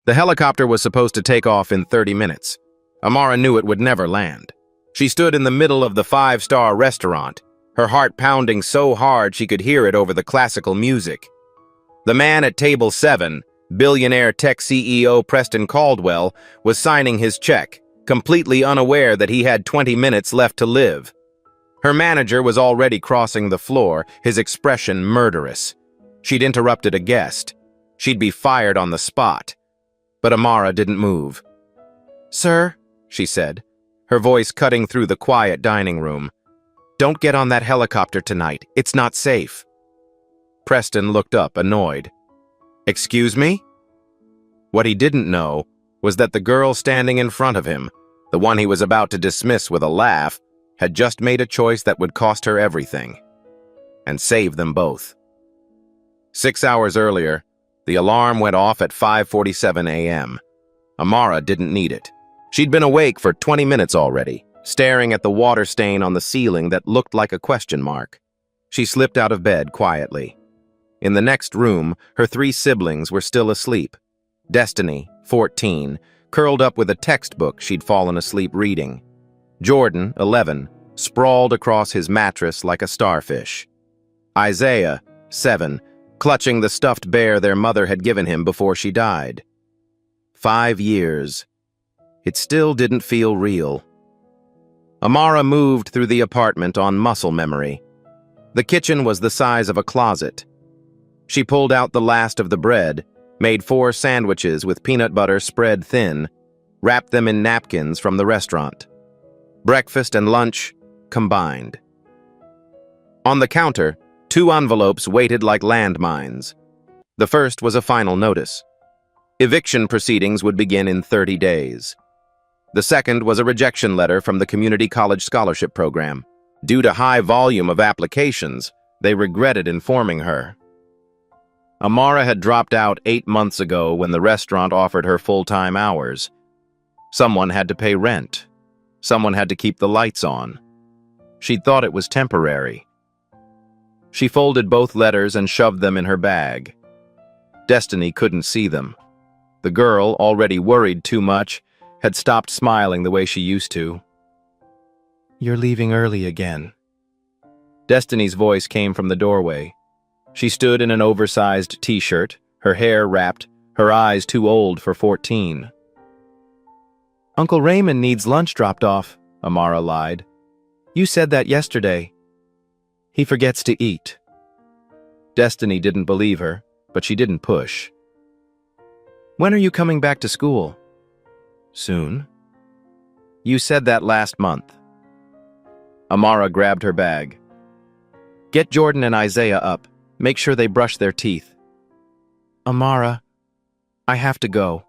The helicopter was supposed to take off in 30 minutes. Amara knew it would never land. She stood in the middle of the five-star restaurant, her heart pounding so hard she could hear it over the classical music. The man at table 7, billionaire tech CEO Preston Caldwell, was signing his check, completely unaware that he had 20 minutes left to live. Her manager was already crossing the floor, his expression murderous. She'd interrupted a guest. She'd be fired on the spot. But Amara didn't move. "Sir," she said, her voice cutting through the quiet dining room, "don't get on that helicopter tonight. It's not safe." Preston looked up, annoyed. "Excuse me?" What he didn't know was that the girl standing in front of him, the one he was about to dismiss with a laugh, had just made a choice that would cost her everything, and save them both. 6 hours earlier, the alarm went off at 5:47 a.m. Amara didn't need it. She'd been awake for 20 minutes already, staring at the water stain on the ceiling that looked like a question mark. She slipped out of bed quietly. In the next room, her 3 siblings were still asleep. Destiny, 14, curled up with a textbook she'd fallen asleep reading. Jordan, 11, sprawled across his mattress like a starfish. Isaiah, 7, clutching the stuffed bear their mother had given him before she died. 5 years. It still didn't feel real. Amara moved through the apartment on muscle memory. The kitchen was the size of a closet. She pulled out the last of the bread, made 4 sandwiches with peanut butter spread thin, wrapped them in napkins from the restaurant. Breakfast and lunch combined. On the counter, 2 envelopes waited like landmines. The first was a final notice. Eviction proceedings would begin in 30 days. The second was a rejection letter from the Community College Scholarship Program. Due to high volume of applications, they regretted informing her. Amara had dropped out 8 months ago when the restaurant offered her full-time hours. Someone had to pay rent. Someone had to keep the lights on. She thought it was temporary. She folded both letters and shoved them in her bag. Destiny couldn't see them. The girl, already worried too much, had stopped smiling the way she used to. "You're leaving early again." Destiny's voice came from the doorway. She stood in an oversized t-shirt, her hair wrapped, her eyes too old for 14. "Uncle Raymond needs lunch dropped off," Amara lied. "You said that yesterday. He forgets to eat." Destiny didn't believe her, but she didn't push. "When are you coming back to school?" "Soon." "You said that last month." Amara grabbed her bag. "Get Jordan and Isaiah up. Make sure they brush their teeth." "Amara, I have to go."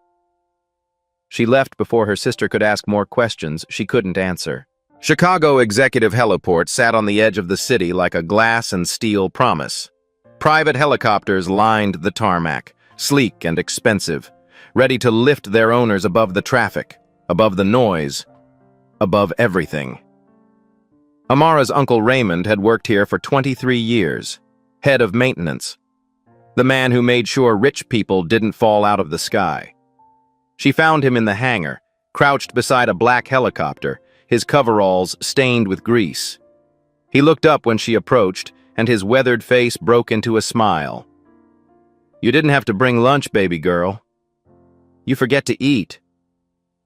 She left before her sister could ask more questions she couldn't answer. Chicago Executive Heliport sat on the edge of the city like a glass and steel promise. Private helicopters lined the tarmac, sleek and expensive, ready to lift their owners above the traffic, above the noise, above everything. Amara's Uncle Raymond had worked here for 23 years, head of maintenance, the man who made sure rich people didn't fall out of the sky. She found him in the hangar, crouched beside a black helicopter, his coveralls stained with grease. He looked up when she approached, and his weathered face broke into a smile. "You didn't have to bring lunch, baby girl. You forget to eat.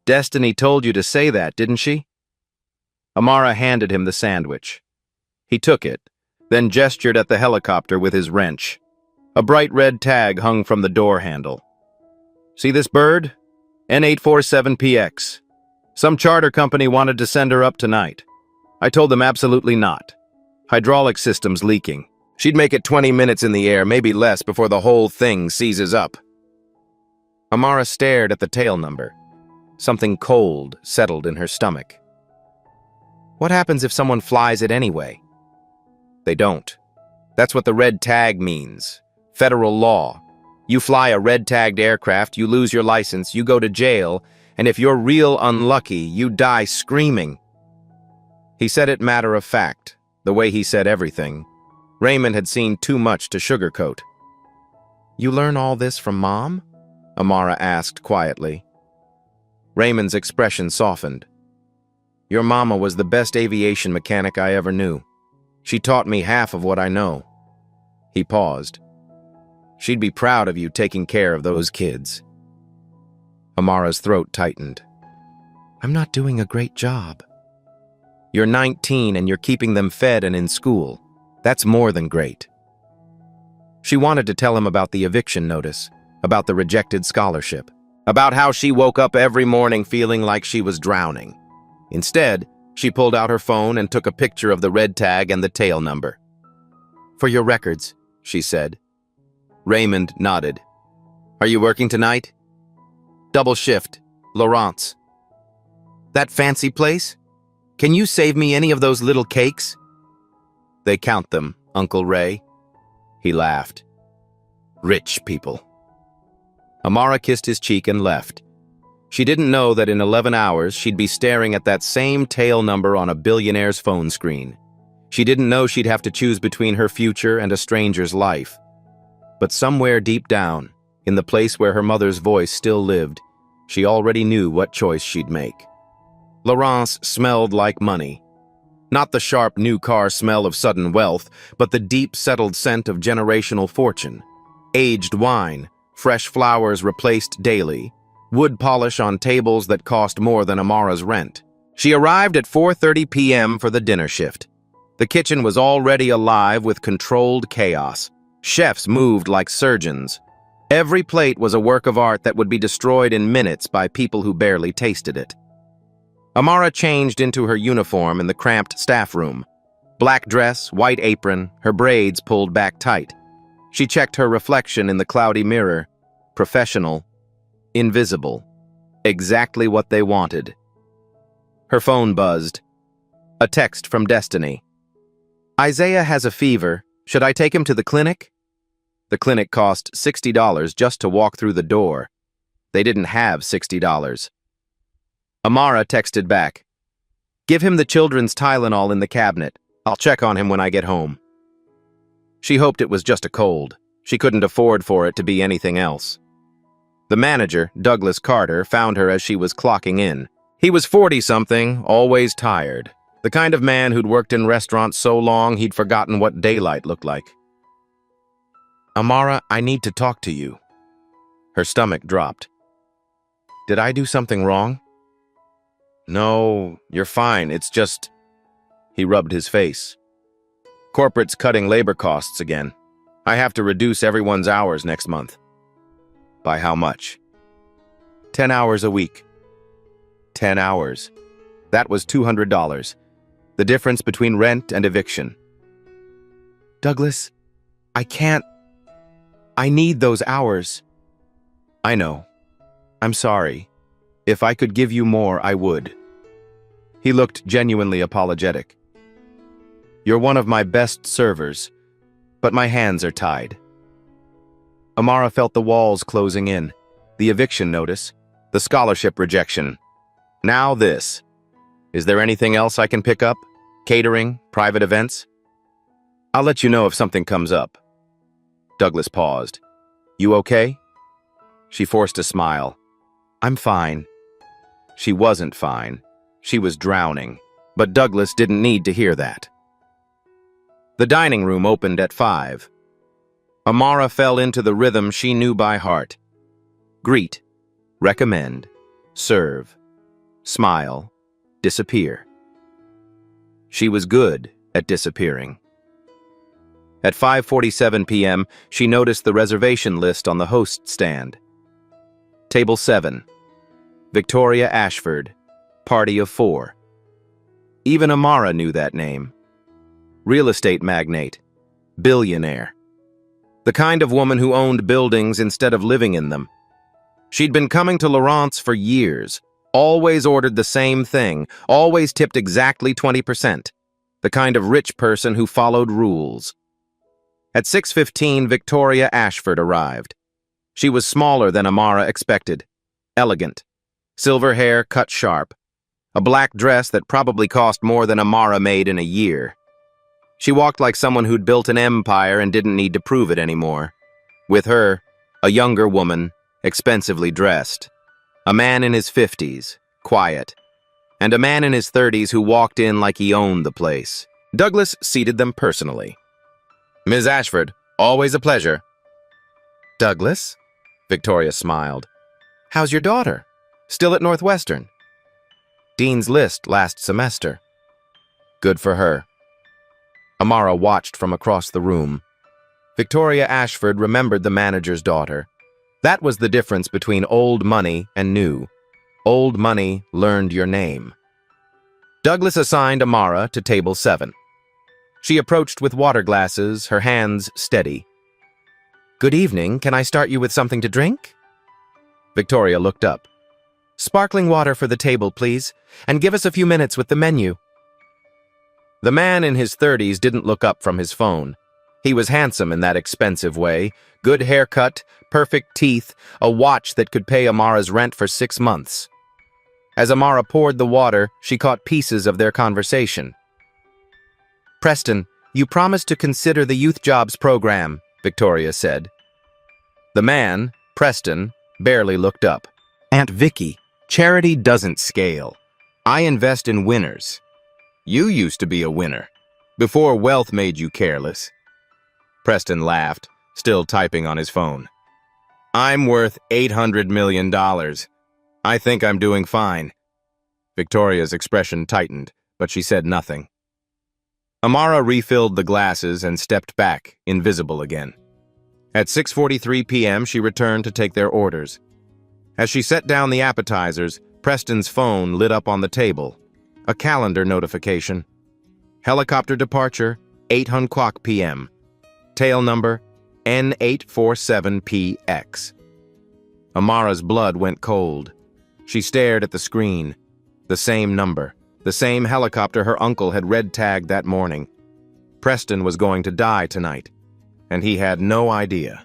Destiny told you to say that, didn't she?" Amara handed him the sandwich. He took it, then gestured at the helicopter with his wrench. A bright red tag hung from the door handle. "See this bird? N847PX. Some charter company wanted to send her up tonight. I told them absolutely not. Hydraulic system's leaking. She'd make it 20 minutes in the air, maybe less, before the whole thing seizes up." Amara stared at the tail number. Something cold settled in her stomach. What happens if someone flies it anyway? They don't. That's what the red tag means. Federal law. You fly a red-tagged aircraft, you lose your license, you go to jail, and if you're real unlucky, you die screaming. He said it matter of fact, the way he said everything. Raymond had seen too much to sugarcoat. "You learn all this from Mom?" Amara asked quietly. Raymond's expression softened. Your mama was the best aviation mechanic I ever knew. She taught me half of what I know. He paused. She'd be proud of you taking care of those kids. Amara's throat tightened. I'm not doing a great job. You're 19 and you're keeping them fed and in school. That's more than great. She wanted to tell him about the eviction notice, about the rejected scholarship, about how she woke up every morning feeling like she was drowning. Instead, she pulled out her phone and took a picture of the red tag and the tail number. For your records, she said. Raymond nodded. Are you working tonight? Double shift, Laurent's. That fancy place? Can you save me any of those little cakes? They count them, Uncle Ray. He laughed. Rich people. Amara kissed his cheek and left. She didn't know that in 11 hours she'd be staring at that same tail number on a billionaire's phone screen. She didn't know she'd have to choose between her future and a stranger's life. But somewhere deep down, in the place where her mother's voice still lived, she already knew what choice she'd make. Laurent's smelled like money. Not the sharp new car smell of sudden wealth, but the deep settled scent of generational fortune. Aged wine, fresh flowers replaced daily, wood polish on tables that cost more than Amara's rent. She arrived at 4:30 p.m. for the dinner shift. The kitchen was already alive with controlled chaos. Chefs moved like surgeons. Every plate was a work of art that would be destroyed in minutes by people who barely tasted it. Amara changed into her uniform in the cramped staff room. Black dress, white apron, her braids pulled back tight. She checked her reflection in the cloudy mirror. Professional. Invisible. Exactly what they wanted. Her phone buzzed. A text from Destiny. Isaiah has a fever. Should I take him to the clinic? The clinic cost $60 just to walk through the door. They didn't have $60. Amara texted back. Give him the children's Tylenol in the cabinet. I'll check on him when I get home. She hoped it was just a cold. She couldn't afford for it to be anything else. The manager, Douglas Carter, found her as she was clocking in. He was 40-something, always tired. The kind of man who'd worked in restaurants so long he'd forgotten what daylight looked like. Amara, I need to talk to you. Her stomach dropped. Did I do something wrong? No, you're fine. It's just... He rubbed his face. Corporate's cutting labor costs again. I have to reduce everyone's hours next month. By how much? 10 hours a week. 10 hours. That was $200. The difference between rent and eviction. Douglas, I can't... I need those hours. I know. I'm sorry. If I could give you more, I would. He looked genuinely apologetic. You're one of my best servers, but my hands are tied. Amara felt the walls closing in, the eviction notice, the scholarship rejection. Now this. Is there anything else I can pick up? Catering, private events? I'll let you know if something comes up. Douglas paused. You okay? She forced a smile. I'm fine. She wasn't fine. She was drowning, but Douglas didn't need to hear that. The dining room opened at 5. Amara fell into the rhythm she knew by heart. Greet, recommend, serve, smile, disappear. She was good at disappearing. At 5:47 p.m., she noticed the reservation list on the host stand. Table 7. Victoria Ashford, party of 4. Even Amara knew that name. Real estate magnate, billionaire. The kind of woman who owned buildings instead of living in them. She'd been coming to Laurent's for years, always ordered the same thing, always tipped exactly 20%. The kind of rich person who followed rules. At 6:15, Victoria Ashford arrived. She was smaller than Amara expected. Elegant. Silver hair cut sharp. A black dress that probably cost more than Amara made in a year. She walked like someone who'd built an empire and didn't need to prove it anymore. With her, a younger woman, expensively dressed. A man in his 50s, quiet. And a man in his 30s who walked in like he owned the place. Douglas seated them personally. "Ms. Ashford, always a pleasure." "Douglas?" Victoria smiled. "How's your daughter? Still at Northwestern?" "Dean's List last semester." "Good for her." Amara watched from across the room. Victoria Ashford remembered the manager's daughter. That was the difference between old money and new. Old money learned your name. Douglas assigned Amara to table 7. She approached with water glasses, her hands steady. "Good evening. Can I start you with something to drink?" Victoria looked up. "Sparkling water for the table, please, and give us a few minutes with the menu." The man in his 30s didn't look up from his phone. He was handsome in that expensive way. Good haircut, perfect teeth, a watch that could pay Amara's rent for 6 months. As Amara poured the water, she caught pieces of their conversation. "Preston, you promised to consider the youth jobs program," Victoria said. The man, Preston, barely looked up. "Aunt Vicky, charity doesn't scale. I invest in winners. You used to be a winner, before wealth made you careless." Preston laughed, still typing on his phone. "I'm worth $800 million. I think I'm doing fine." Victoria's expression tightened, but she said nothing. Amara refilled the glasses and stepped back, invisible again. At 6:43 p.m., she returned to take their orders. As she set down the appetizers, Preston's phone lit up on the table. A calendar notification. Helicopter departure, 8:00 p.m. Tail number, N847PX. Amara's blood went cold. She stared at the screen. The same number, the same helicopter her uncle had red-tagged that morning. Preston was going to die tonight, and he had no idea.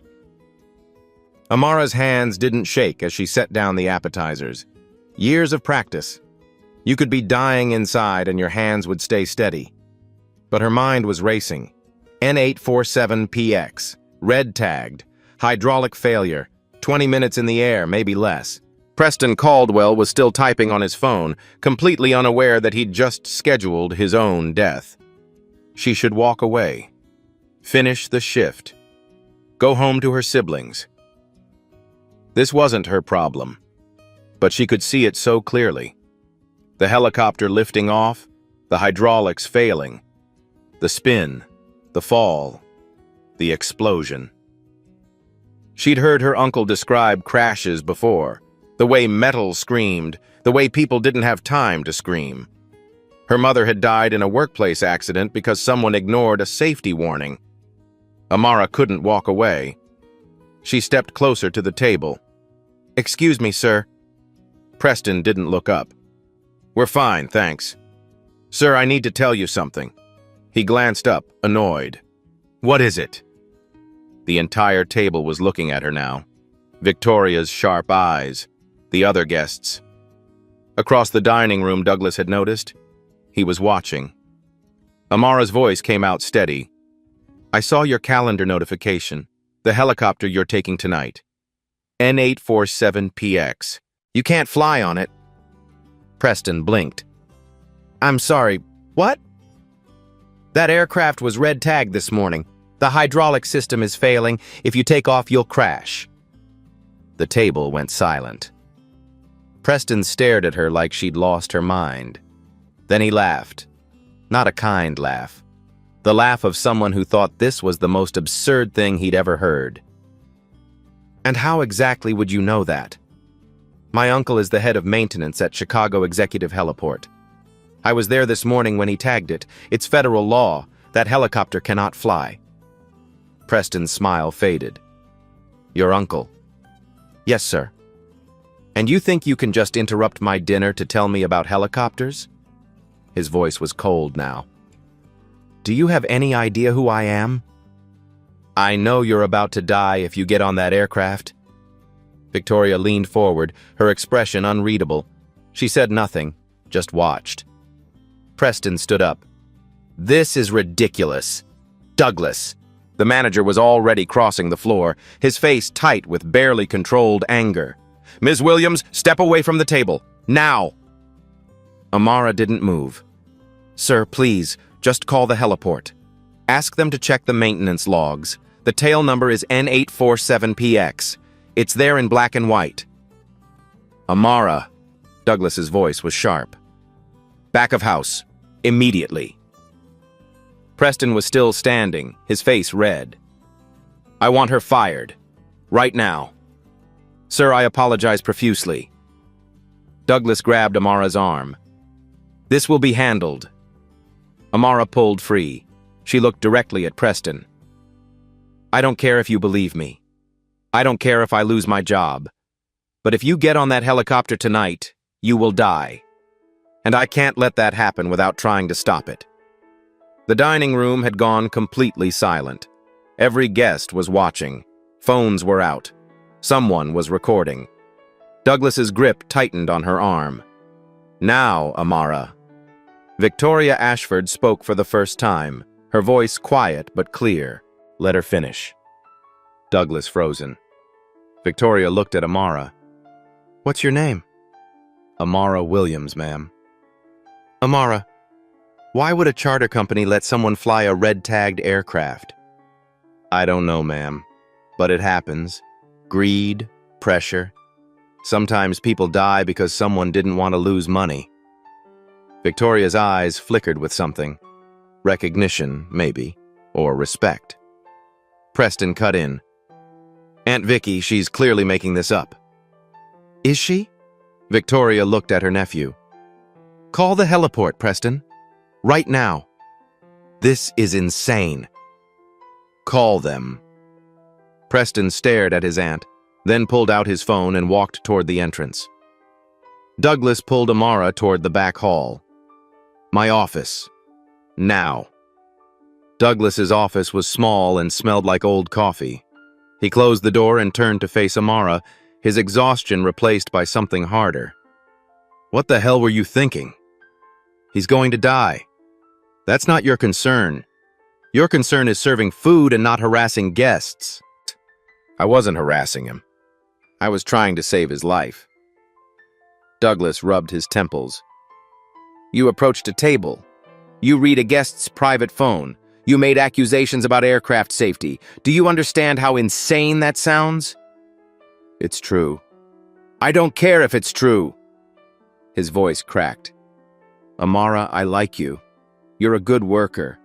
Amara's hands didn't shake as she set down the appetizers. Years of practice. You could be dying inside and your hands would stay steady. But her mind was racing. N847PX, red-tagged, hydraulic failure, 20 minutes in the air, maybe less. Preston Caldwell was still typing on his phone, completely unaware that he'd just scheduled his own death. She should walk away. Finish the shift. Go home to her siblings. This wasn't her problem, but she could see it so clearly. The helicopter lifting off, the hydraulics failing, the spin, the fall, the explosion. She'd heard her uncle describe crashes before, the way metal screamed, the way people didn't have time to scream. Her mother had died in a workplace accident because someone ignored a safety warning. Amara couldn't walk away. She stepped closer to the table. "Excuse me, sir." Preston didn't look up. "We're fine, thanks." "Sir, I need to tell you something." He glanced up, annoyed. "What is it?" The entire table was looking at her now. Victoria's sharp eyes. The other guests. Across the dining room, Douglas had noticed. He was watching. Amara's voice came out steady. "I saw your calendar notification. The helicopter you're taking tonight. N847PX. You can't fly on it." Preston blinked. "I'm sorry, what?" "That aircraft was red-tagged this morning. The hydraulic system is failing. If you take off, you'll crash." The table went silent. Preston stared at her like she'd lost her mind. Then he laughed. Not a kind laugh. The laugh of someone who thought this was the most absurd thing he'd ever heard. "And how exactly would you know that?" "My uncle is the head of maintenance at Chicago Executive Heliport. I was there this morning when he tagged it. It's federal law. That helicopter cannot fly." Preston's smile faded. "Your uncle?" "Yes, sir." "And you think you can just interrupt my dinner to tell me about helicopters?" His voice was cold now. "Do you have any idea who I am?" "I know you're about to die if you get on that aircraft." Victoria leaned forward, her expression unreadable. She said nothing, just watched. Preston stood up. "This is ridiculous. Douglas, The manager was already crossing the floor, his face tight with barely controlled anger. "Ms. Williams, step away from the table. Now!" Amara didn't move. "Sir, please, just call the heliport. Ask them to check the maintenance logs. The tail number is N847PX. It's there in black and white." "Amara," Douglas's voice was sharp. "Back of house. Immediately." Preston was still standing, his face red. "I want her fired. Right now." "Sir, I apologize profusely." Douglas grabbed Amara's arm. "This will be handled." Amara pulled free. She looked directly at Preston. "I don't care if you believe me. I don't care if I lose my job. But if you get on that helicopter tonight, you will die. And I can't let that happen without trying to stop it." The dining room had gone completely silent. Every guest was watching. Phones were out. Someone was recording. Douglas's grip tightened on her arm. "Now, Amara." Victoria Ashford spoke for the first time, her voice quiet but clear. "Let her finish." Douglas frozen. Victoria looked at Amara. "What's your name?" "Amara Williams, ma'am." "Amara, why would a charter company let someone fly a red-tagged aircraft?" "I don't know, ma'am, but it happens. Greed, pressure. Sometimes people die because someone didn't want to lose money." Victoria's eyes flickered with something. Recognition, maybe, or respect. Preston cut in. "Aunt Vicky, she's clearly making this up." "Is she?" Victoria looked at her nephew. "Call the heliport, Preston. Right now." "This is insane." "Call them." Preston stared at his aunt, then pulled out his phone and walked toward the entrance. Douglas pulled Amara toward the back hall. "My office. Now." Douglas's office was small and smelled like old coffee. He closed the door and turned to face Amara, his exhaustion replaced by something harder. "What the hell were you thinking? He's going to die. That's not your concern. Your concern is serving food and not harassing guests." "I wasn't harassing him. I was trying to save his life." Douglas rubbed his temples. "You approached a table. You read a guest's private phone. You made accusations about aircraft safety. Do you understand how insane that sounds?" "It's true." "I don't care if it's true." His voice cracked. "Amara, I like you. You're a good worker.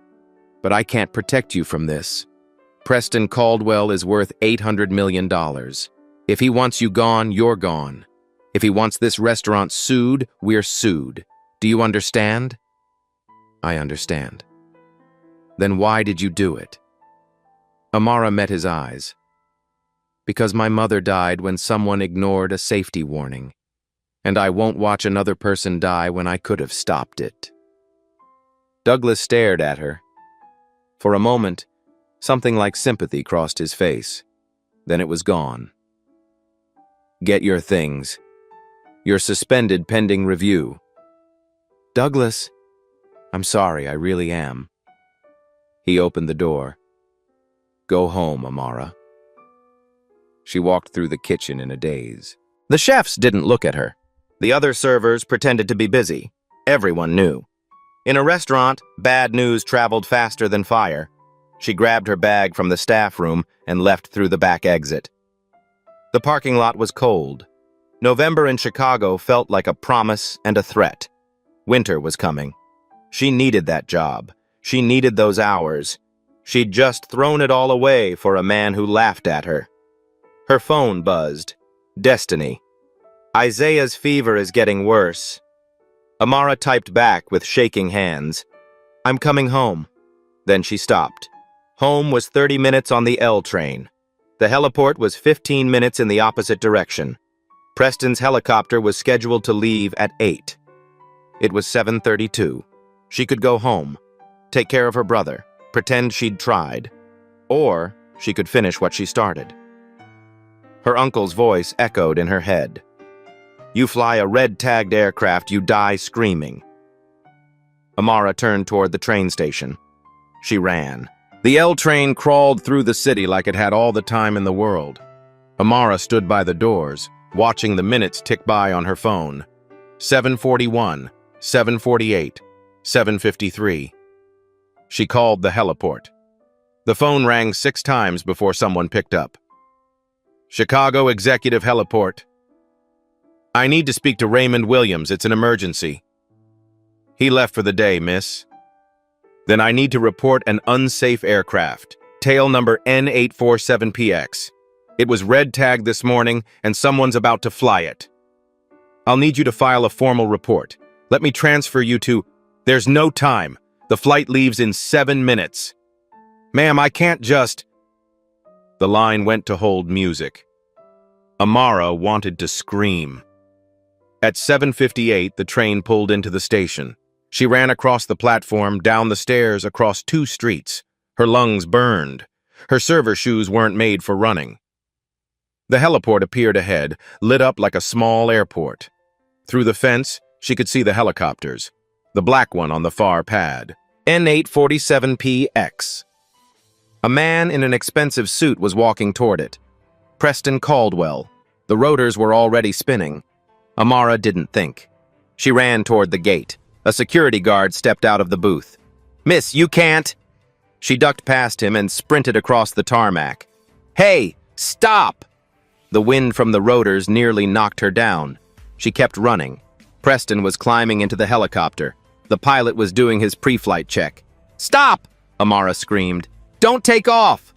But I can't protect you from this. Preston Caldwell is worth $800 million. If he wants you gone, you're gone. If he wants this restaurant sued, we're sued. Do you understand?" "I understand." "Then why did you do it?" Amara met his eyes. "Because my mother died when someone ignored a safety warning. And I won't watch another person die when I could have stopped it." Douglas stared at her. For a moment, something like sympathy crossed his face. Then it was gone. "Get your things. You're suspended pending review." "Douglas, I'm sorry, I really am." He opened the door. "Go home, Amara." She walked through the kitchen in a daze. The chefs didn't look at her. The other servers pretended to be busy. Everyone knew. In a restaurant, bad news traveled faster than fire. She grabbed her bag from the staff room and left through the back exit. The parking lot was cold. November in Chicago felt like a promise and a threat. Winter was coming. She needed that job. She needed those hours. She'd just thrown it all away for a man who laughed at her. Her phone buzzed. Destiny. "Isaiah's fever is getting worse." Amara typed back with shaking hands. "I'm coming home." Then she stopped. Home was 30 minutes on the L train. The heliport was 15 minutes in the opposite direction. Preston's helicopter was scheduled to leave at 8. It was 7:32. She could go home, take care of her brother, pretend she'd tried. Or she could finish what she started. Her uncle's voice echoed in her head. "You fly a red-tagged aircraft, you die screaming." Amara turned toward the train station. She ran. The L train crawled through the city like it had all the time in the world. Amara stood by the doors, watching the minutes tick by on her phone. 7:41, 7:48, 7:53. She called the heliport. The phone rang 6 times before someone picked up. Chicago Executive Heliport. I need to speak to Raymond Williams. It's an emergency. He left for the day, miss. Then I need to report an unsafe aircraft, tail number N847PX. It was red tagged this morning, and someone's about to fly it. I'll need you to file a formal report. Let me transfer you to... There's no time. The flight leaves in 7 minutes. Ma'am, I can't just... The line went to hold music. Amara wanted to scream. At 7:58, the train pulled into the station. She ran across the platform, down the stairs, across 2 streets. Her lungs burned. Her server shoes weren't made for running. The heliport appeared ahead, lit up like a small airport. Through the fence, she could see the helicopters. The black one on the far pad. N847PX. A man in an expensive suit was walking toward it. Preston Caldwell. The rotors were already spinning. Amara didn't think. She ran toward the gate. A security guard stepped out of the booth. Miss, you can't. She ducked past him and sprinted across the tarmac. Hey, stop! The wind from the rotors nearly knocked her down. She kept running. Preston was climbing into the helicopter. The pilot was doing his pre-flight check. Stop! Amara screamed. Don't take off!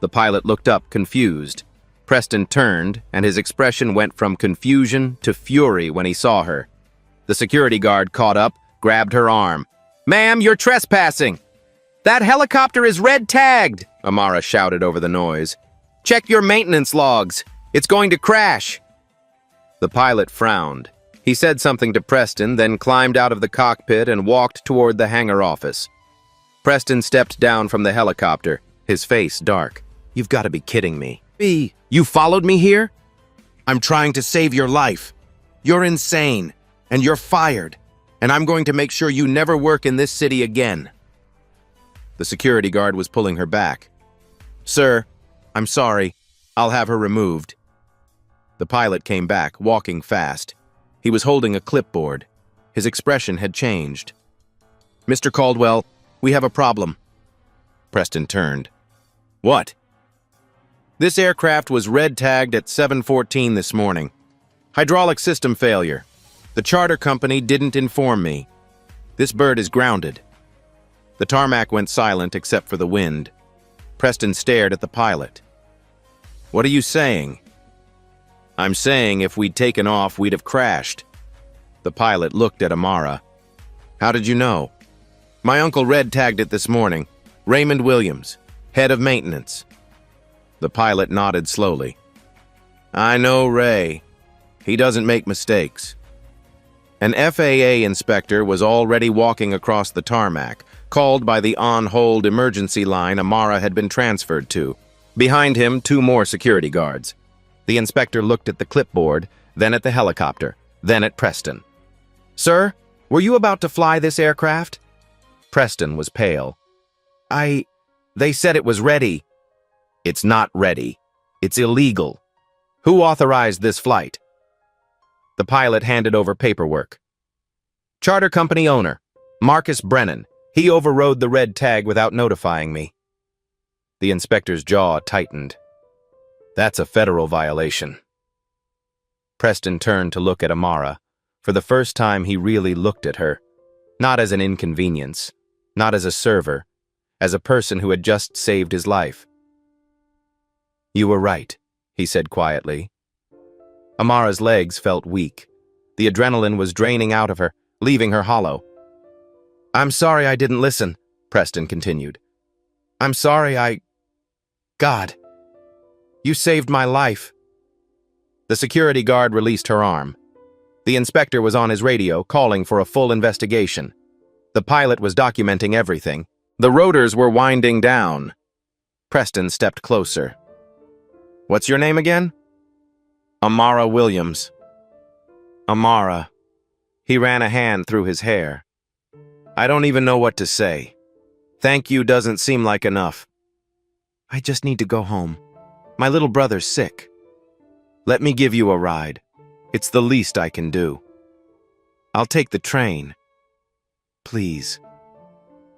The pilot looked up, confused. Preston turned, and his expression went from confusion to fury when he saw her. The security guard caught up, grabbed her arm. Ma'am, you're trespassing! That helicopter is red-tagged, Amara shouted over the noise. Check your maintenance logs. It's going to crash. The pilot frowned. He said something to Preston, then climbed out of the cockpit and walked toward the hangar office. Preston stepped down from the helicopter, his face dark. You've got to be kidding me. You followed me here? I'm trying to save your life. You're insane, and you're fired, and I'm going to make sure you never work in this city again. The security guard was pulling her back. Sir, I'm sorry. I'll have her removed. The pilot came back, walking fast. He was holding a clipboard. His expression had changed. Mr. Caldwell, we have a problem. Preston turned. What? This aircraft was red-tagged at 7:14 this morning. Hydraulic system failure. The charter company didn't inform me. This bird is grounded. The tarmac went silent except for the wind. Preston stared at the pilot. What are you saying? I'm saying if we'd taken off, we'd have crashed. The pilot looked at Amara. How did you know? My uncle red-tagged it this morning. Raymond Williams, head of maintenance. The pilot nodded slowly. I know Ray. He doesn't make mistakes. An FAA inspector was already walking across the tarmac, called by the on-hold emergency line Amara had been transferred to. Behind him, 2 more security guards. The inspector looked at the clipboard, then at the helicopter, then at Preston. Sir, were you about to fly this aircraft? Preston was pale. They said it was ready. It's not ready. It's illegal. Who authorized this flight? The pilot handed over paperwork. Charter company owner, Marcus Brennan. He overrode the red tag without notifying me. The inspector's jaw tightened. That's a federal violation. Preston turned to look at Amara. For the first time, he really looked at her. Not as an inconvenience, not as a server, as a person who had just saved his life. You were right, he said quietly. Amara's legs felt weak. The adrenaline was draining out of her, leaving her hollow. I'm sorry I didn't listen, Preston continued. I'm sorry God, you saved my life. The security guard released her arm. The inspector was on his radio, calling for a full investigation. The pilot was documenting everything. The rotors were winding down. Preston stepped closer. What's your name again? Amara Williams. Amara. He ran a hand through his hair. I don't even know what to say. Thank you doesn't seem like enough. I just need to go home. My little brother's sick. Let me give you a ride. It's the least I can do. I'll take the train. Please.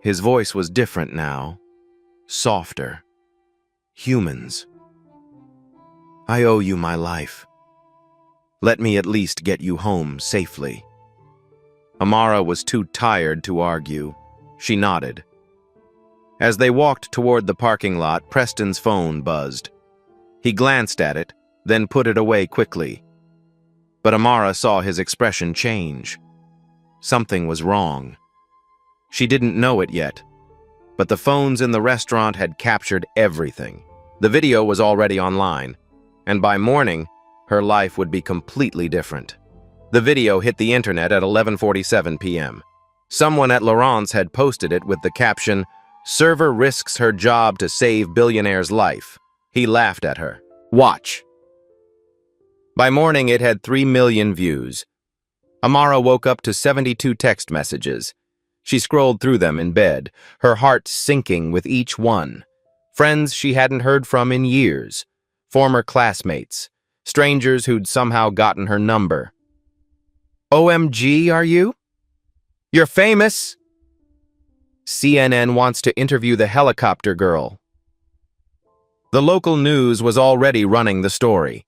His voice was different now. Softer. Humans. I owe you my life. Let me at least get you home safely. Amara was too tired to argue. She nodded. As they walked toward the parking lot, Preston's phone buzzed. He glanced at it, then put it away quickly. But Amara saw his expression change. Something was wrong. She didn't know it yet, but the phones in the restaurant had captured everything. The video was already online, and by morning, her life would be completely different. The video hit the internet at 11:47 p.m. Someone at Laurent's had posted it with the caption, "Server risks her job to save billionaire's life." He laughed at her. Watch. By morning, it had 3 million views. Amara woke up to 72 text messages. She scrolled through them in bed, her heart sinking with each one. Friends she hadn't heard from in years. Former classmates. Strangers who'd somehow gotten her number. OMG, are you? You're famous! CNN wants to interview the helicopter girl. The local news was already running the story.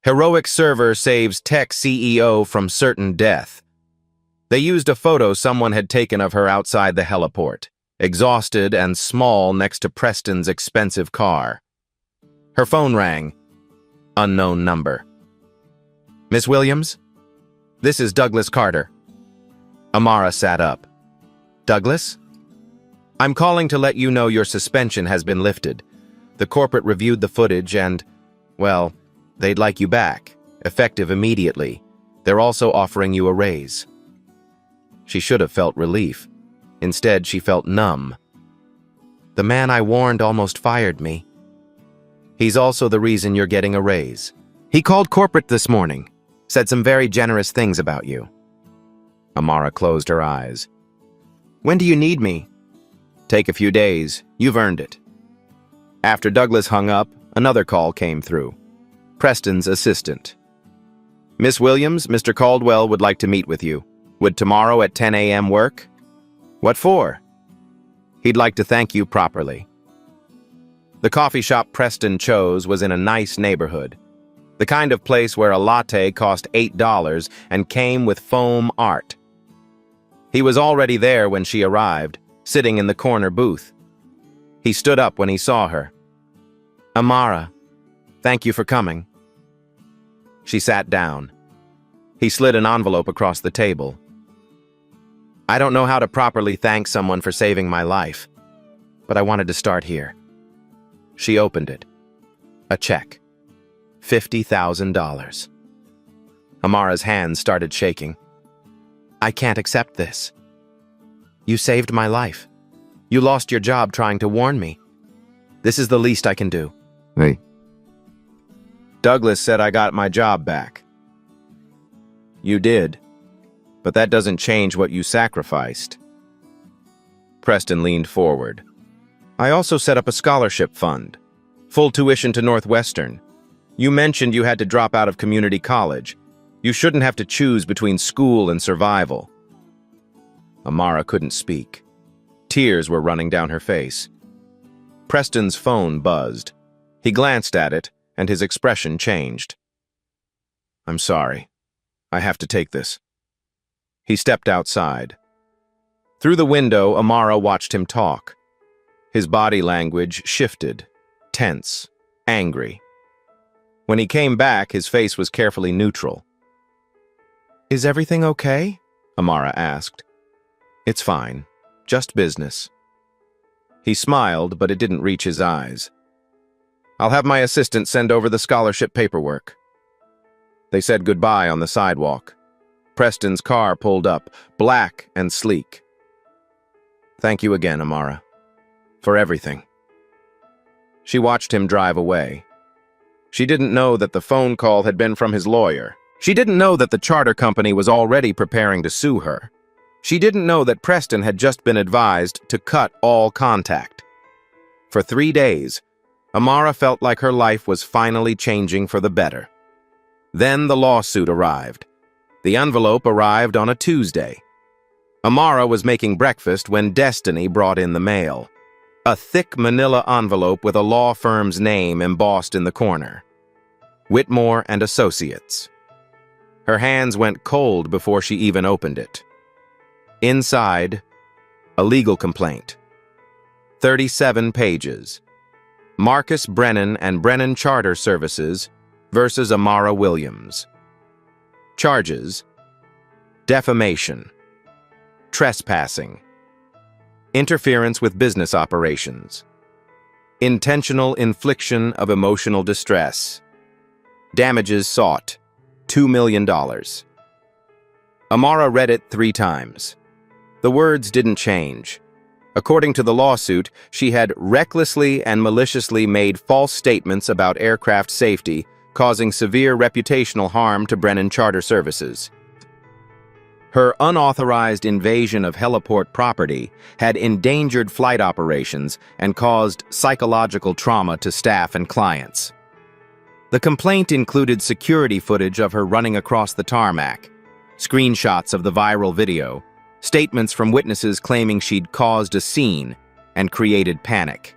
Heroic server saves tech CEO from certain death. They used a photo someone had taken of her outside the heliport, exhausted and small next to Preston's expensive car. Her phone rang. Unknown number. Miss Williams? This is Douglas Carter. Amara sat up. Douglas? I'm calling to let you know your suspension has been lifted. The corporate reviewed the footage and, well, they'd like you back, effective immediately. They're also offering you a raise. She should have felt relief. Instead, she felt numb. The man I warned almost fired me. He's also the reason you're getting a raise. He called corporate this morning, said some very generous things about you. Amara closed her eyes. When do you need me? Take a few days. You've earned it. After Douglas hung up, another call came through. Preston's assistant. Miss Williams, Mr. Caldwell would like to meet with you. Would tomorrow at 10 a.m. work? What for? He'd like to thank you properly. The coffee shop Preston chose was in a nice neighborhood. The kind of place where a latte cost $8 and came with foam art. He was already there when she arrived, sitting in the corner booth. He stood up when he saw her. Amara, thank you for coming. She sat down. He slid an envelope across the table. I don't know how to properly thank someone for saving my life, but I wanted to start here. She opened it. A check. $50,000. Amara's hands started shaking. I can't accept this. You saved my life. You lost your job trying to warn me. This is the least I can do. Hey. Douglas said I got my job back. You did, but that doesn't change what you sacrificed. Preston leaned forward. I also set up a scholarship fund. Full tuition to Northwestern. You mentioned you had to drop out of community college. You shouldn't have to choose between school and survival. Amara couldn't speak. Tears were running down her face. Preston's phone buzzed. He glanced at it, and his expression changed. I'm sorry. I have to take this. He stepped outside. Through the window, Amara watched him talk. His body language shifted, tense, angry. When he came back, his face was carefully neutral. Is everything okay? Amara asked. It's fine. Just business. He smiled, but it didn't reach his eyes. I'll have my assistant send over the scholarship paperwork. They said goodbye on the sidewalk. Preston's car pulled up, black and sleek. Thank you again, Amara. For everything. She watched him drive away. She didn't know that the phone call had been from his lawyer. She didn't know that the charter company was already preparing to sue her. She didn't know that Preston had just been advised to cut all contact. For 3 days, Amara felt like her life was finally changing for the better. Then the lawsuit arrived. The envelope arrived on a Tuesday. Amara was making breakfast when Destiny brought in the mail. A thick manila envelope with a law firm's name embossed in the corner. Whitmore and Associates. Her hands went cold before she even opened it. Inside, a legal complaint. 37 pages. Marcus Brennan and Brennan Charter Services versus Amara Williams. Charges: defamation, trespassing, interference with business operations, intentional infliction of emotional distress, damages sought, $2 million. Amara read it 3 times. The words didn't change. According to the lawsuit, she had recklessly and maliciously made false statements about aircraft safety, causing severe reputational harm to Brennan Charter Services. Her unauthorized invasion of heliport property had endangered flight operations and caused psychological trauma to staff and clients. The complaint included security footage of her running across the tarmac, screenshots of the viral video, statements from witnesses claiming she'd caused a scene and created panic.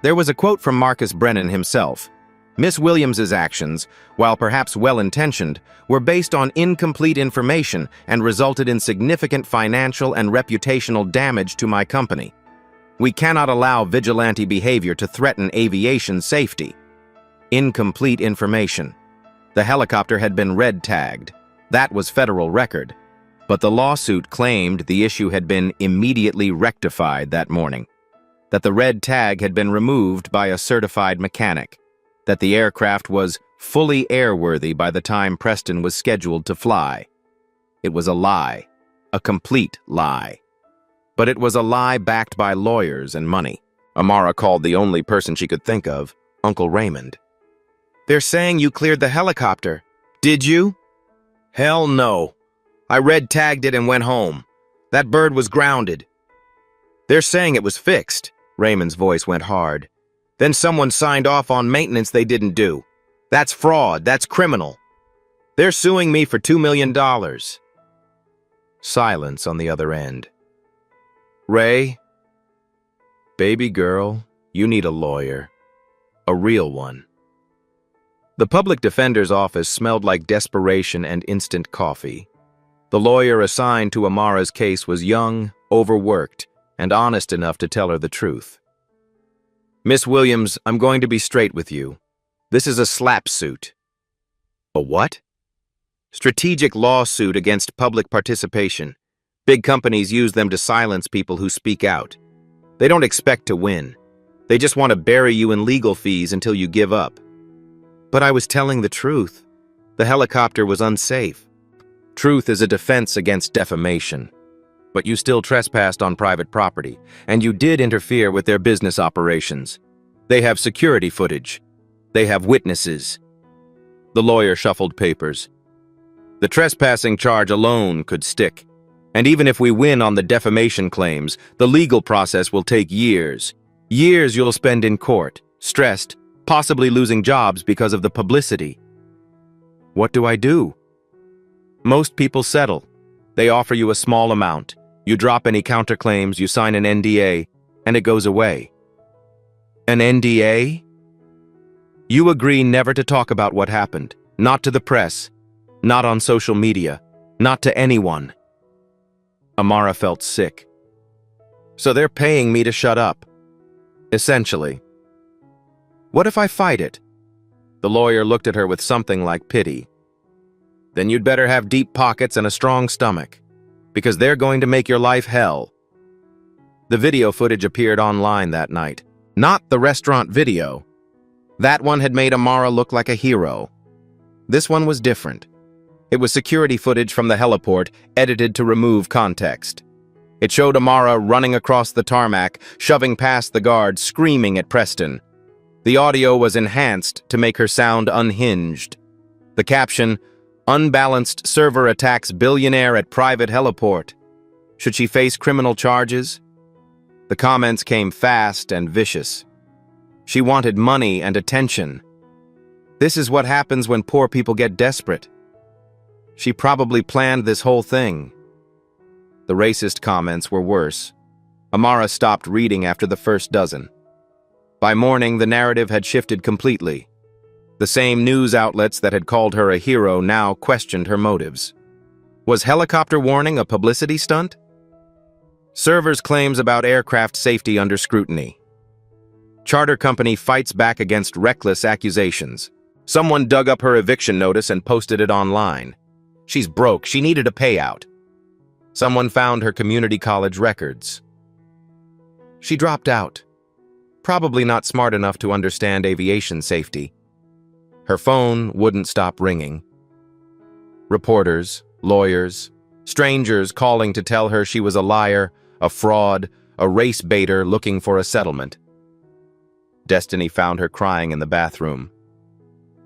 There was a quote from Marcus Brennan himself. Miss Williams's actions, while perhaps well-intentioned, were based on incomplete information and resulted in significant financial and reputational damage to my company. We cannot allow vigilante behavior to threaten aviation safety. Incomplete information. The helicopter had been red-tagged. That was federal record. But the lawsuit claimed the issue had been immediately rectified that morning, that the red tag had been removed by a certified mechanic, that the aircraft was fully airworthy by the time Preston was scheduled to fly. It was a lie, a complete lie. But it was a lie backed by lawyers and money. Amara called the only person she could think of, Uncle Raymond. "They're saying you cleared the helicopter. Did you?" "Hell no. I red-tagged it and went home. That bird was grounded." "They're saying it was fixed." Raymond's voice went hard. "Then someone signed off on maintenance they didn't do. That's fraud. That's criminal. They're suing me for $2 million. Silence on the other end. "Ray, baby girl, you need a lawyer. A real one." The public defender's office smelled like desperation and instant coffee. The lawyer assigned to Amara's case was young, overworked, and honest enough to tell her the truth. "Miss Williams, I'm going to be straight with you. This is a SLAPP suit." "A what?" "Strategic lawsuit against public participation. Big companies use them to silence people who speak out. They don't expect to win. They just want to bury you in legal fees until you give up." "But I was telling the truth. The helicopter was unsafe." "Truth is a defense against defamation. But you still trespassed on private property, and you did interfere with their business operations. They have security footage. They have witnesses." The lawyer shuffled papers. "The trespassing charge alone could stick. And even if we win on the defamation claims, the legal process will take years. Years you'll spend in court, stressed, possibly losing jobs because of the publicity." "What do I do?" "Most people settle. They offer you a small amount. You drop any counterclaims, you sign an NDA, and it goes away." "An NDA?" "You agree never to talk about what happened. Not to the press. Not on social media. Not to anyone." Amara felt sick. "So they're paying me to shut up." "Essentially." "What if I fight it?" The lawyer looked at her with something like pity. "Then you'd better have deep pockets and a strong stomach, because they're going to make your life hell." The video footage appeared online that night. Not the restaurant video. That one had made Amara look like a hero. This one was different. It was security footage from the heliport, edited to remove context. It showed Amara running across the tarmac, shoving past the guards, screaming at Preston. The audio was enhanced to make her sound unhinged. The caption, "Unbalanced server attacks billionaire at private heliport." Should she face criminal charges? The comments came fast and vicious. She wanted money and attention. This is what happens when poor people get desperate. She probably planned this whole thing. The racist comments were worse. Amara stopped reading after the first dozen. By morning, the narrative had shifted completely. The same news outlets that had called her a hero now questioned her motives. Was helicopter warning a publicity stunt? Servers' claims about aircraft safety under scrutiny. Charter company fights back against reckless accusations. Someone dug up her eviction notice and posted it online. She's broke. She needed a payout. Someone found her community college records. She dropped out. Probably not smart enough to understand aviation safety. Her phone wouldn't stop ringing. Reporters, lawyers, strangers calling to tell her she was a liar, a fraud, a race baiter looking for a settlement. Destiny found her crying in the bathroom.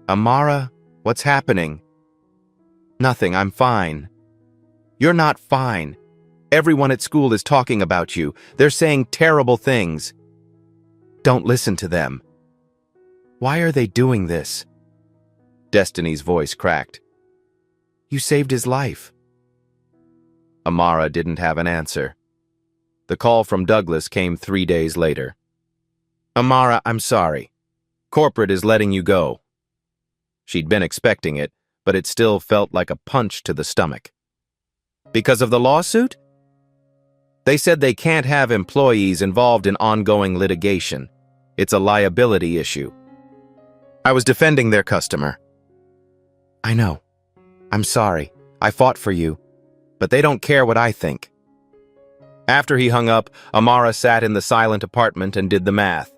Amara, what's happening? Nothing, I'm fine. You're not fine. Everyone at school is talking about you. They're saying terrible things. Don't listen to them. Why are they doing this? Destiny's voice cracked. You saved his life. Amara didn't have an answer. The call from Douglas came 3 days later. Amara, I'm sorry. Corporate is letting you go. She'd been expecting it, but it still felt like a punch to the stomach. Because of the lawsuit? They said they can't have employees involved in ongoing litigation. It's a liability issue. I was defending their customer. I know. I'm sorry. I fought for you. But they don't care what I think. After he hung up, Amara sat in the silent apartment and did the math.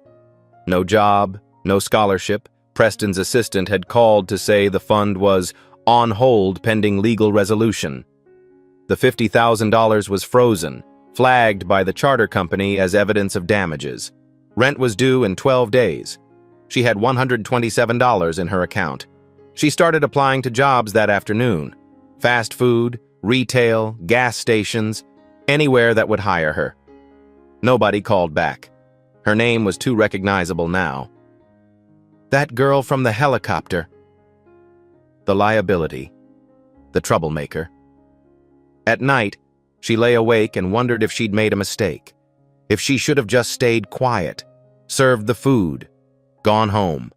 No job, no scholarship. Preston's assistant had called to say the fund was on hold pending legal resolution. The $50,000 was frozen, flagged by the charter company as evidence of damages. Rent was due in 12 days. She had $127 in her account. She started applying to jobs that afternoon. Fast food, retail, gas stations, anywhere that would hire her. Nobody called back. Her name was too recognizable now. That girl from the helicopter. The liability. The troublemaker. At night, she lay awake and wondered if she'd made a mistake. If she should have just stayed quiet, served the food, gone home.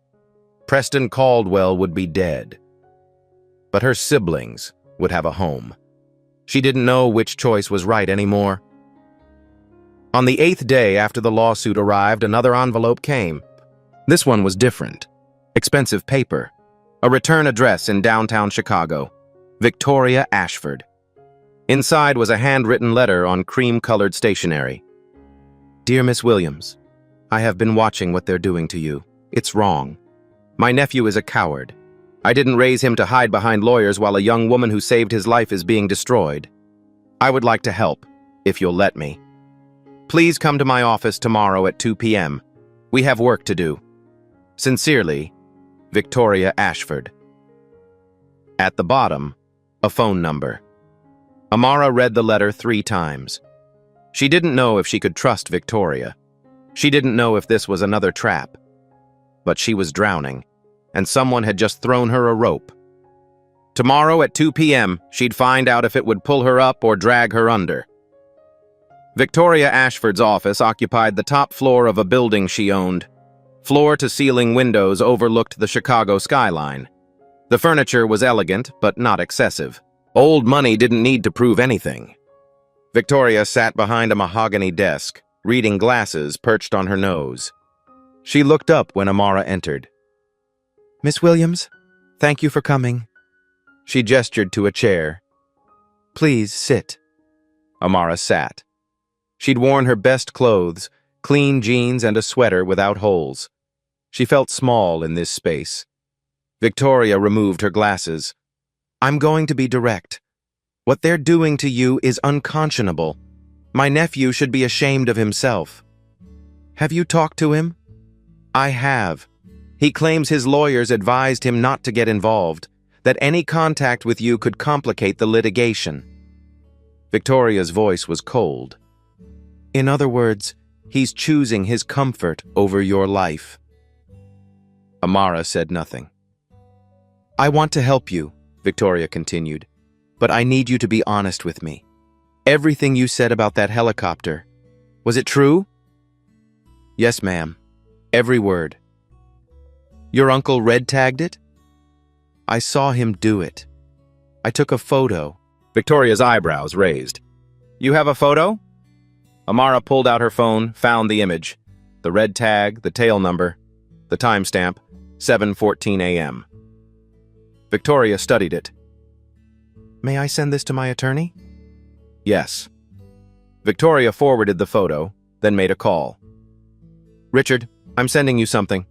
Preston Caldwell would be dead. But her siblings would have a home. She didn't know which choice was right anymore. On the 8th day after the lawsuit arrived, another envelope came. This one was different. Expensive paper. A return address in downtown Chicago. Victoria Ashford. Inside was a handwritten letter on cream-colored stationery. Dear Miss Williams, I have been watching what they're doing to you. It's wrong. My nephew is a coward. I didn't raise him to hide behind lawyers while a young woman who saved his life is being destroyed. I would like to help, if you'll let me. Please come to my office tomorrow at 2 p.m. We have work to do. Sincerely, Victoria Ashford. At the bottom, a phone number. Amara read the letter 3 times. She didn't know if she could trust Victoria. She didn't know if this was another trap. But she was drowning, and someone had just thrown her a rope. Tomorrow at 2 p.m., she'd find out if it would pull her up or drag her under. Victoria Ashford's office occupied the top floor of a building she owned. Floor-to-ceiling windows overlooked the Chicago skyline. The furniture was elegant, but not excessive. Old money didn't need to prove anything. Victoria sat behind a mahogany desk, reading glasses perched on her nose. She looked up when Amara entered. Miss Williams, thank you for coming. She gestured to a chair. Please sit. Amara sat. She'd worn her best clothes, clean jeans and a sweater without holes. She felt small in this space. Victoria removed her glasses. I'm going to be direct. What they're doing to you is unconscionable. My nephew should be ashamed of himself. Have you talked to him? I have. He claims his lawyers advised him not to get involved, that any contact with you could complicate the litigation. Victoria's voice was cold. In other words, he's choosing his comfort over your life. Amara said nothing. I want to help you, Victoria continued, but I need you to be honest with me. Everything you said about that helicopter, was it true? Yes, ma'am. Every word. Your uncle red-tagged it? I saw him do it. I took a photo. Victoria's eyebrows raised. You have a photo? Amara pulled out her phone, found the image. The red tag, the tail number, the timestamp, 7:14 a.m. Victoria studied it. May I send this to my attorney? Yes. Victoria forwarded the photo, then made a call. Richard, I'm sending you something.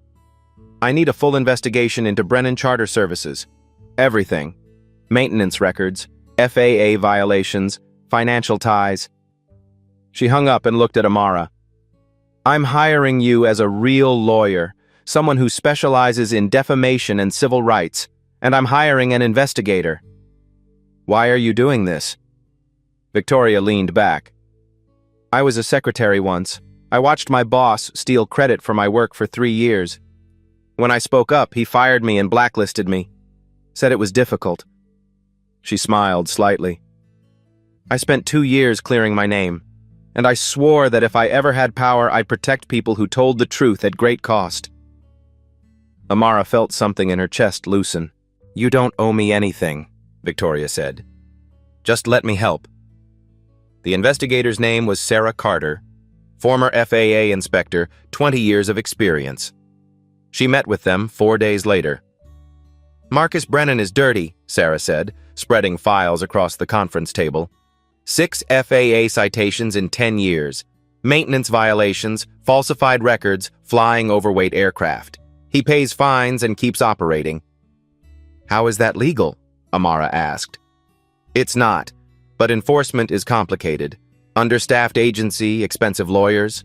I need a full investigation into Brennan Charter Services. Everything. Maintenance records, FAA violations, financial ties. She hung up and looked at Amara. I'm hiring you as a real lawyer, someone who specializes in defamation and civil rights, and I'm hiring an investigator. Why are you doing this? Victoria leaned back. I was a secretary once. I watched my boss steal credit for my work for 3 years. When I spoke up, he fired me and blacklisted me. Said it was difficult. She smiled slightly. I spent 2 years clearing my name, and I swore that if I ever had power, I'd protect people who told the truth at great cost. Amara felt something in her chest loosen. You don't owe me anything, Victoria said. Just let me help. The investigator's name was Sarah Carter, former FAA inspector, 20 years of experience. She met with them 4 days later. Marcus Brennan is dirty, Sarah said, spreading files across the conference table. 6 FAA citations in 10 years. Maintenance violations, falsified records, flying overweight aircraft. He pays fines and keeps operating. How is that legal? Amara asked. It's not, but enforcement is complicated. Understaffed agency, expensive lawyers.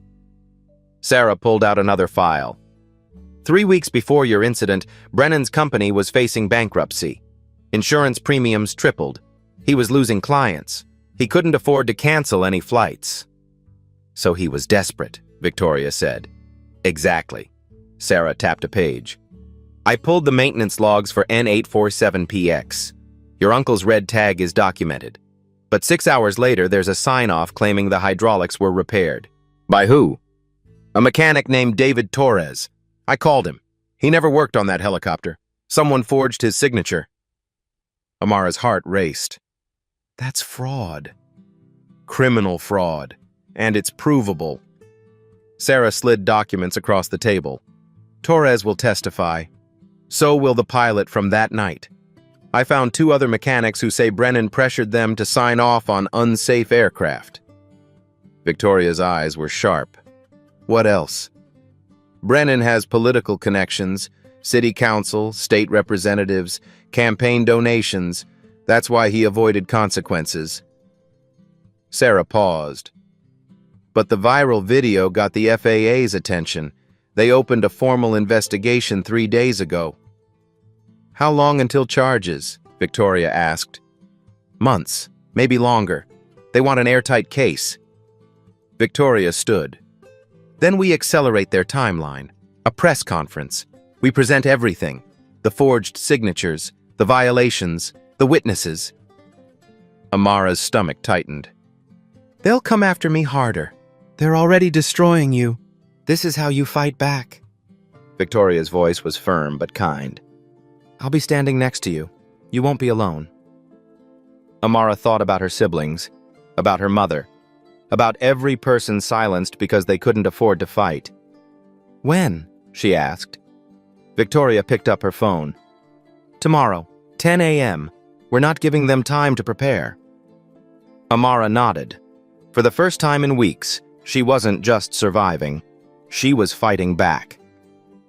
Sarah pulled out another file. 3 weeks before your incident, Brennan's company was facing bankruptcy. Insurance premiums tripled. He was losing clients. He couldn't afford to cancel any flights. So he was desperate, Victoria said. Exactly. Sarah tapped a page. I pulled the maintenance logs for N847PX. Your uncle's red tag is documented. But 6 hours later, there's a sign-off claiming the hydraulics were repaired. By who? A mechanic named David Torres. I called him. He never worked on that helicopter. Someone forged his signature. Amara's heart raced. That's fraud. Criminal fraud. And it's provable. Sarah slid documents across the table. Torres will testify. So will the pilot from that night. I found 2 other mechanics who say Brennan pressured them to sign off on unsafe aircraft. Victoria's eyes were sharp. What else? Brennan has political connections, city council, state representatives, campaign donations. That's why he avoided consequences. Sarah paused. But the viral video got the FAA's attention. They opened a formal investigation 3 days ago. How long until charges? Victoria asked. Months, maybe longer. They want an airtight case. Victoria stood. Then we accelerate their timeline. A press conference. We present everything. The forged signatures, the violations, the witnesses. Amara's stomach tightened. They'll come after me harder. They're already destroying you. This is how you fight back. Victoria's voice was firm but kind. I'll be standing next to you. You won't be alone. Amara thought about her siblings, about her mother, about every person silenced because they couldn't afford to fight. When? She asked. Victoria picked up her phone. Tomorrow, 10 a.m. We're not giving them time to prepare. Amara nodded. For the first time in weeks, she wasn't just surviving. She was fighting back.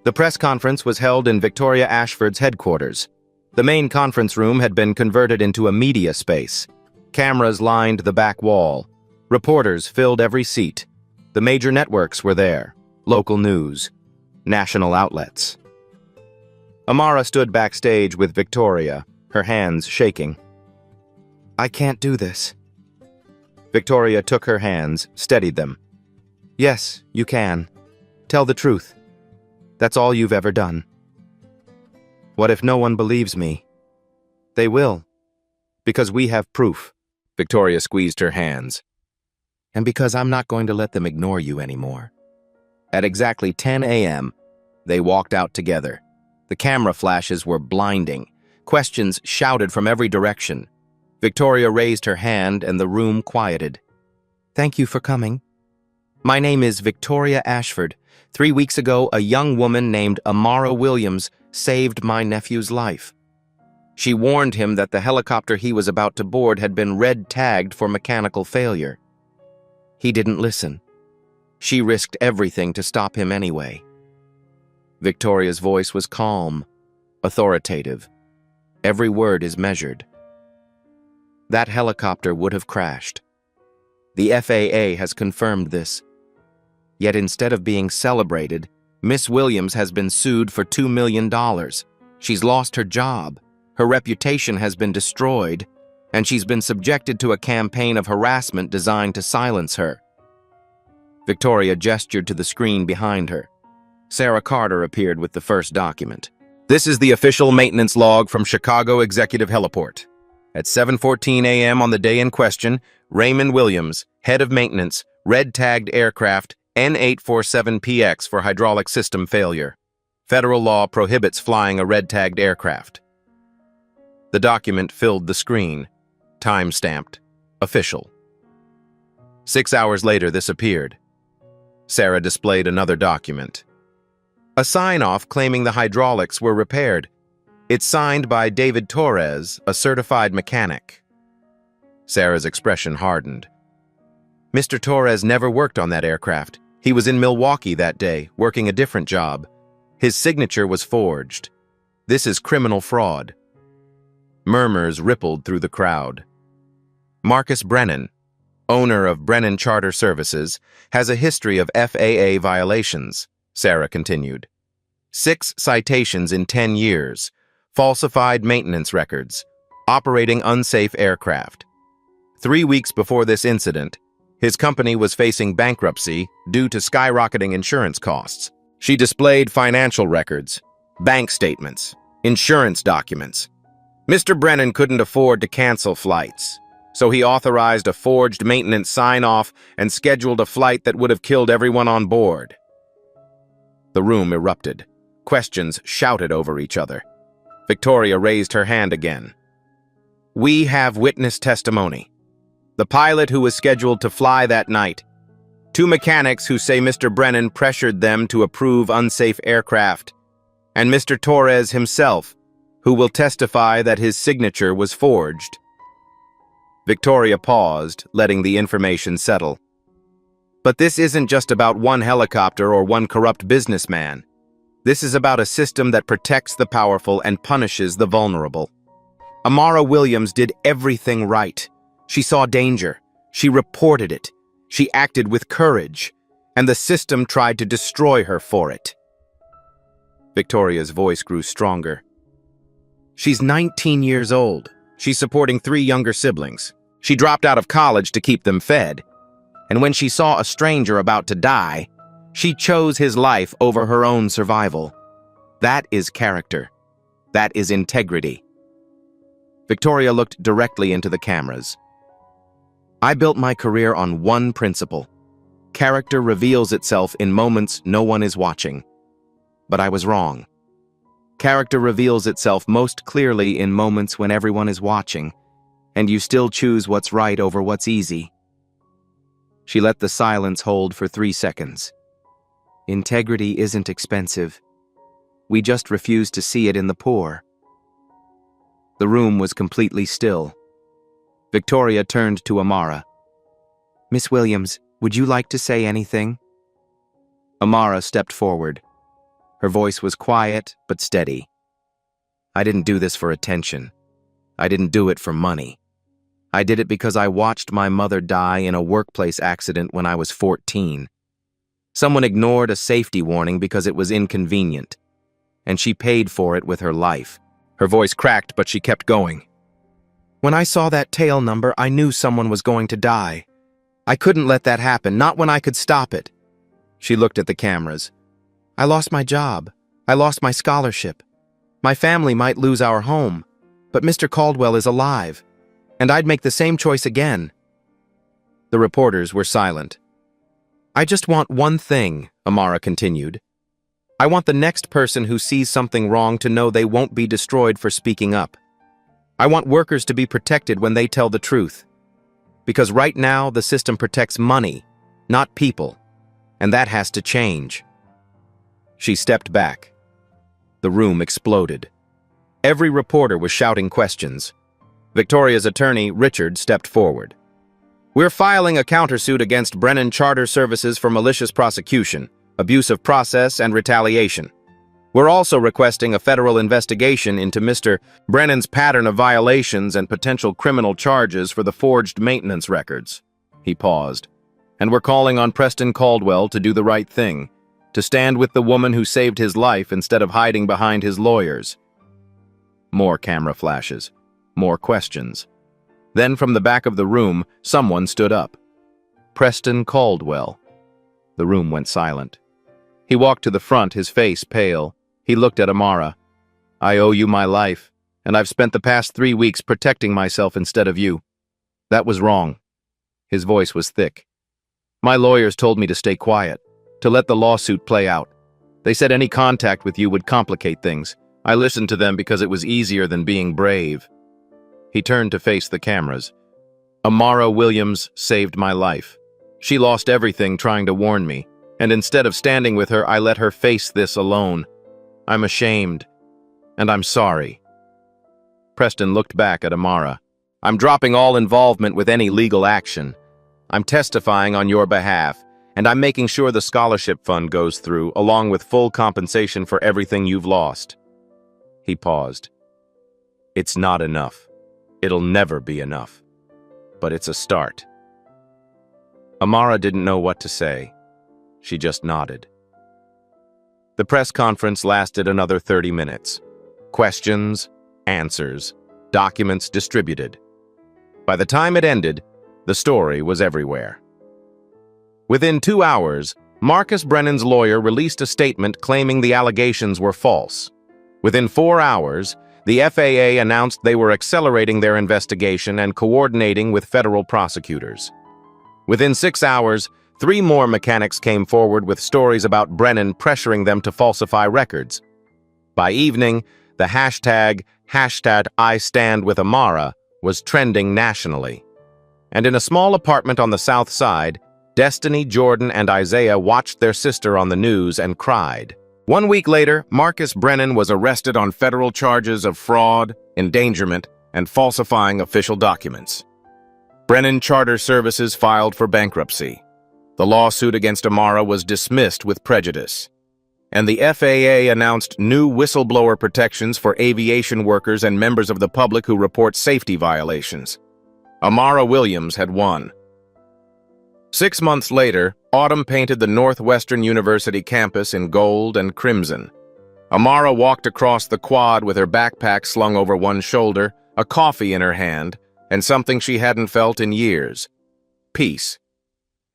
The press conference was held in Victoria Ashford's headquarters. The main conference room had been converted into a media space. Cameras lined the back wall. Reporters filled every seat. The major networks were there. Local news. National outlets. Amara stood backstage with Victoria, her hands shaking. I can't do this. Victoria took her hands, steadied them. Yes, you can. Tell the truth. That's all you've ever done. What if no one believes me? They will. Because we have proof. Victoria squeezed her hands. And because I'm not going to let them ignore you anymore. At exactly 10 a.m., they walked out together. The camera flashes were blinding. Questions shouted from every direction. Victoria raised her hand and the room quieted. Thank you for coming. My name is Victoria Ashford. 3 weeks ago, a young woman named Amara Williams saved my nephew's life. She warned him that the helicopter he was about to board had been red-tagged for mechanical failure. He didn't listen. She risked everything to stop him anyway. Victoria's voice was calm, authoritative. Every word is measured. That helicopter would have crashed. The FAA has confirmed this. Yet instead of being celebrated, Miss Williams has been sued for $2 million. She's lost her job. Her reputation has been destroyed, and she's been subjected to a campaign of harassment designed to silence her. Victoria gestured to the screen behind her. Sarah Carter appeared with the first document. This is the official maintenance log from Chicago Executive Heliport. At 7:14 a.m. on the day in question, Raymond Williams, head of maintenance, red-tagged aircraft N847PX for hydraulic system failure. Federal law prohibits flying a red-tagged aircraft. The document filled the screen, time-stamped, official. 6 hours later, this appeared. Sarah displayed another document. A sign-off claiming the hydraulics were repaired. It's signed by David Torres, a certified mechanic. Sarah's expression hardened. Mr. Torres never worked on that aircraft. He was in Milwaukee that day, working a different job. His signature was forged. This is criminal fraud. Murmurs rippled through the crowd. Marcus Brennan, owner of Brennan Charter Services, has a history of FAA violations, Sarah continued. 6 citations in 10 years, falsified maintenance records, operating unsafe aircraft. 3 weeks before this incident, his company was facing bankruptcy due to skyrocketing insurance costs. She displayed financial records, bank statements, insurance documents. Mr. Brennan couldn't afford to cancel flights, so he authorized a forged maintenance sign-off and scheduled a flight that would have killed everyone on board. The room erupted. Questions shouted over each other. Victoria raised her hand again. We have witness testimony. The pilot who was scheduled to fly that night. 2 mechanics who say Mr. Brennan pressured them to approve unsafe aircraft. And Mr. Torres himself, who will testify that his signature was forged. Victoria paused, letting the information settle. But this isn't just about one helicopter or one corrupt businessman. This is about a system that protects the powerful and punishes the vulnerable. Amara Williams did everything right. She saw danger. She reported it. She acted with courage. And the system tried to destroy her for it. Victoria's voice grew stronger. She's 19 years old. She's supporting 3 younger siblings. She dropped out of college to keep them fed. And when she saw a stranger about to die, she chose his life over her own survival. That is character. That is integrity. Victoria looked directly into the cameras. I built my career on one principle. Character reveals itself in moments no one is watching. But I was wrong. Character reveals itself most clearly in moments when everyone is watching, and you still choose what's right over what's easy. She let the silence hold for 3 seconds. Integrity isn't expensive. We just refuse to see it in the poor. The room was completely still. Victoria turned to Amara. Miss Williams, would you like to say anything? Amara stepped forward. Her voice was quiet but steady. I didn't do this for attention. I didn't do it for money. I did it because I watched my mother die in a workplace accident when I was 14. Someone ignored a safety warning because it was inconvenient, and she paid for it with her life. Her voice cracked, but she kept going. When I saw that tail number, I knew someone was going to die. I couldn't let that happen, not when I could stop it. She looked at the cameras. I lost my job. I lost my scholarship. My family might lose our home, but Mr. Caldwell is alive, and I'd make the same choice again. The reporters were silent. I just want one thing, Amara continued. I want the next person who sees something wrong to know they won't be destroyed for speaking up. I want workers to be protected when they tell the truth. Because right now, the system protects money, not people, and that has to change. She stepped back. The room exploded. Every reporter was shouting questions. Victoria's attorney, Richard, stepped forward. We're filing a countersuit against Brennan Charter Services for malicious prosecution, abuse of process, and retaliation. We're also requesting a federal investigation into Mr. Brennan's pattern of violations and potential criminal charges for the forged maintenance records. He paused. And we're calling on Preston Caldwell to do the right thing, to stand with the woman who saved his life instead of hiding behind his lawyers. More camera flashes. More questions. Then from the back of the room, someone stood up. Preston Caldwell. The room went silent. He walked to the front, his face pale. He looked at Amara. I owe you my life, and I've spent the past 3 weeks protecting myself instead of you. That was wrong. His voice was thick. My lawyers told me to stay quiet, to let the lawsuit play out. They said any contact with you would complicate things. I listened to them because it was easier than being brave. He turned to face the cameras. Amara Williams saved my life. She lost everything trying to warn me, and instead of standing with her, I let her face this alone. I'm ashamed, and I'm sorry. Preston looked back at Amara. I'm dropping all involvement with any legal action. I'm testifying on your behalf, and I'm making sure the scholarship fund goes through, along with full compensation for everything you've lost. He paused. It's not enough. It'll never be enough. But it's a start. Amara didn't know what to say. She just nodded. The press conference lasted another 30 minutes. Questions, answers, documents distributed. By the time it ended, the story was everywhere. Within 2 hours, Marcus Brennan's lawyer released a statement claiming the allegations were false. Within 4 hours, the FAA announced they were accelerating their investigation and coordinating with federal prosecutors. Within 6 hours, 3 more mechanics came forward with stories about Brennan pressuring them to falsify records. By evening, the hashtag #IStandWithAmara was trending nationally. And in a small apartment on the south side, Destiny, Jordan, and Isaiah watched their sister on the news and cried. 1 week later, Marcus Brennan was arrested on federal charges of fraud, endangerment, and falsifying official documents. Brennan Charter Services filed for bankruptcy. The lawsuit against Amara was dismissed with prejudice. And the FAA announced new whistleblower protections for aviation workers and members of the public who report safety violations. Amara Williams had won. 6 months later, autumn painted the Northwestern University campus in gold and crimson. Amara walked across the quad with her backpack slung over one shoulder, a coffee in her hand, and something she hadn't felt in years: peace.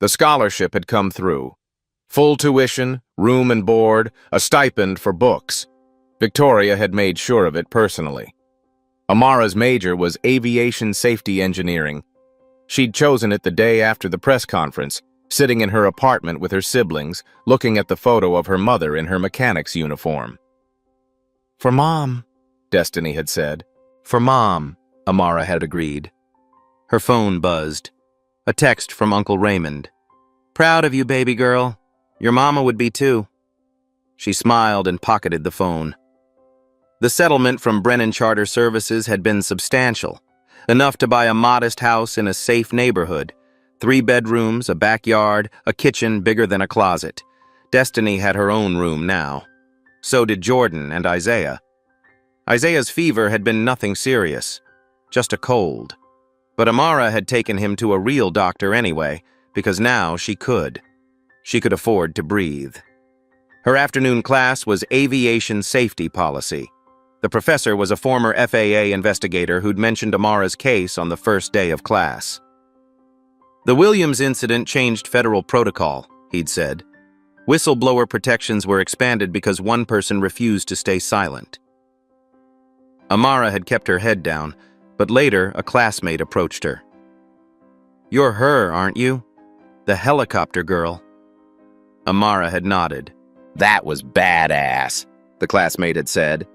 The scholarship had come through. Full tuition, room and board, a stipend for books. Victoria had made sure of it personally. Amara's major was aviation safety engineering. She'd chosen it the day after the press conference, sitting in her apartment with her siblings, looking at the photo of her mother in her mechanic's uniform. For Mom, Destiny had said. For Mom, Amara had agreed. Her phone buzzed. A text from Uncle Raymond. Proud of you, baby girl. Your mama would be too. She smiled and pocketed the phone. The settlement from Brennan Charter Services had been substantial, enough to buy a modest house in a safe neighborhood. 3 bedrooms, a backyard, a kitchen bigger than a closet. Destiny had her own room now. So did Jordan and Isaiah. Isaiah's fever had been nothing serious, just a cold. But Amara had taken him to a real doctor anyway, because now she could. She could afford to breathe. Her afternoon class was aviation safety policy. The professor was a former FAA investigator who'd mentioned Amara's case on the first day of class. The Williams incident changed federal protocol, he'd said. Whistleblower protections were expanded because one person refused to stay silent. Amara had kept her head down, but later a classmate approached her. "You're her, aren't you? The helicopter girl." Amara had nodded. "That was badass," the classmate had said.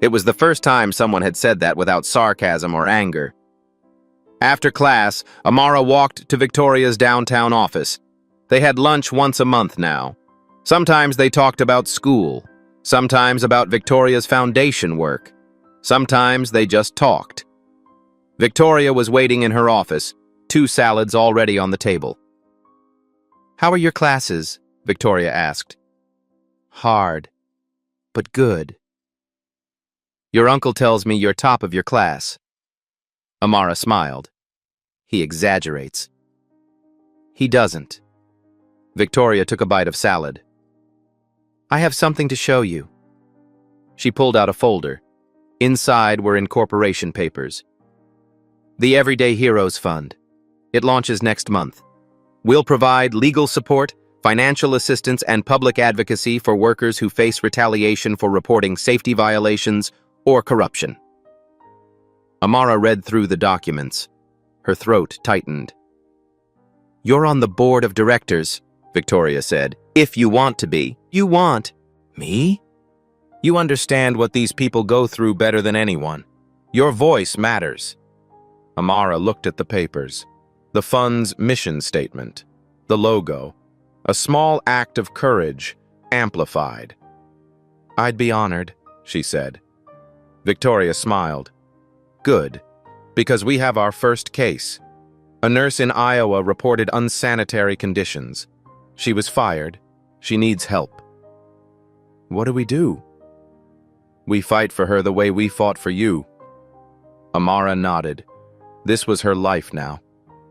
It was the first time someone had said that without sarcasm or anger. After class, Amara walked to Victoria's downtown office. They had lunch once a month now. Sometimes they talked about school, sometimes about Victoria's foundation work. Sometimes they just talked. Victoria was waiting in her office, 2 salads already on the table. "How are your classes?" Victoria asked. "Hard, but good." "Your uncle tells me you're top of your class." Amara smiled. "He exaggerates." "He doesn't." Victoria took a bite of salad. "I have something to show you." She pulled out a folder. Inside were incorporation papers. "The Everyday Heroes Fund. It launches next month. We'll provide legal support, financial assistance, and public advocacy for workers who face retaliation for reporting safety violations or corruption." Amara read through the documents. Her throat tightened. "You're on the board of directors," Victoria said. "If you want to be." "You want me?" "You understand what these people go through better than anyone. Your voice matters." Amara looked at the papers. The fund's mission statement. The logo. A small act of courage, amplified. "I'd be honored," she said. Victoria smiled. "Good, because we have our first case. A nurse in Iowa reported unsanitary conditions. She was fired. She needs help." "What do we do?" "We fight for her the way we fought for you." Amara nodded. This was her life now.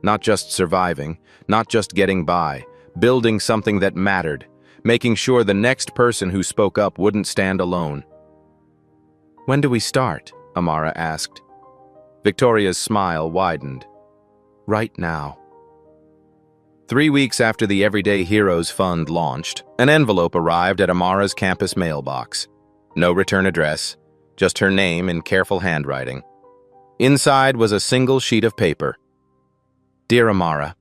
Not just surviving, not just getting by, building something that mattered, making sure the next person who spoke up wouldn't stand alone. "When do we start?" Amara asked. Victoria's smile widened. "Right now." 3 weeks after the Everyday Heroes Fund launched, an envelope arrived at Amara's campus mailbox. No return address, just her name in careful handwriting. Inside was a single sheet of paper. "Dear Amara,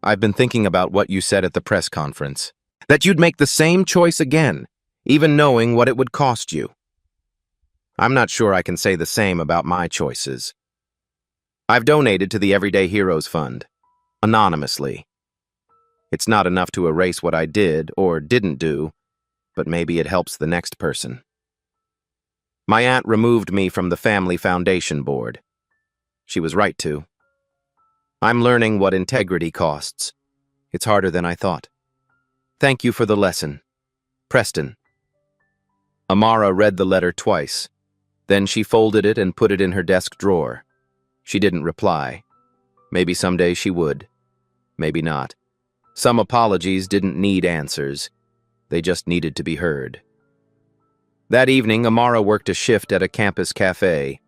I've been thinking about what you said at the press conference. That you'd make the same choice again, even knowing what it would cost you. I'm not sure I can say the same about my choices. I've donated to the Everyday Heroes Fund, anonymously. It's not enough to erase what I did or didn't do, but maybe it helps the next person. My aunt removed me from the family foundation board. She was right to. I'm learning what integrity costs. It's harder than I thought. Thank you for the lesson. Preston." Amara read the letter twice. Then she folded it and put it in her desk drawer. She didn't reply. Maybe someday she would. Maybe not. Some apologies didn't need answers. They just needed to be heard. That evening, Amara worked a shift at a campus cafe.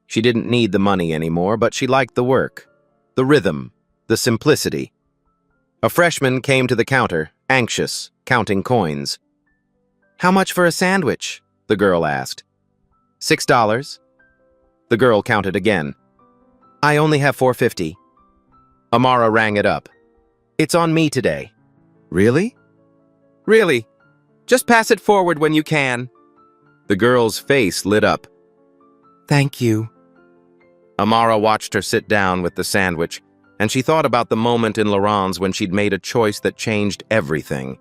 She didn't need the money anymore, but she liked the work. The rhythm. The simplicity. A freshman came to the counter, anxious, counting coins. "How much for a sandwich?" the girl asked. $6. The girl counted again. "I only have $4.50. Amara rang it up. "It's on me today." "Really?" "Really. Just pass it forward when you can." The girl's face lit up. "Thank you." Amara watched her sit down with the sandwich, and she thought about the moment in Laurent's when she'd made a choice that changed everything.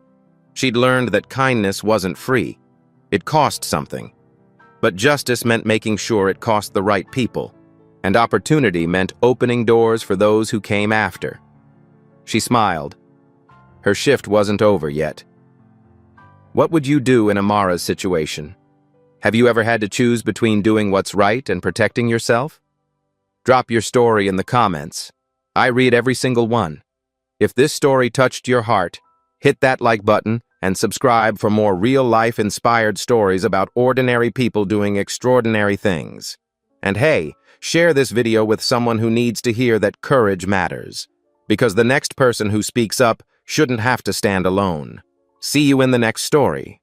She'd learned that kindness wasn't free. It cost something. But justice meant making sure it cost the right people, and opportunity meant opening doors for those who came after. She smiled. Her shift wasn't over yet. What would you do in Amara's situation? Have you ever had to choose between doing what's right and protecting yourself? Drop your story in the comments. I read every single one. If this story touched your heart, hit that like button and subscribe for more real-life inspired stories about ordinary people doing extraordinary things. And hey, share this video with someone who needs to hear that courage matters. because the next person who speaks up shouldn't have to stand alone. See you in the next story.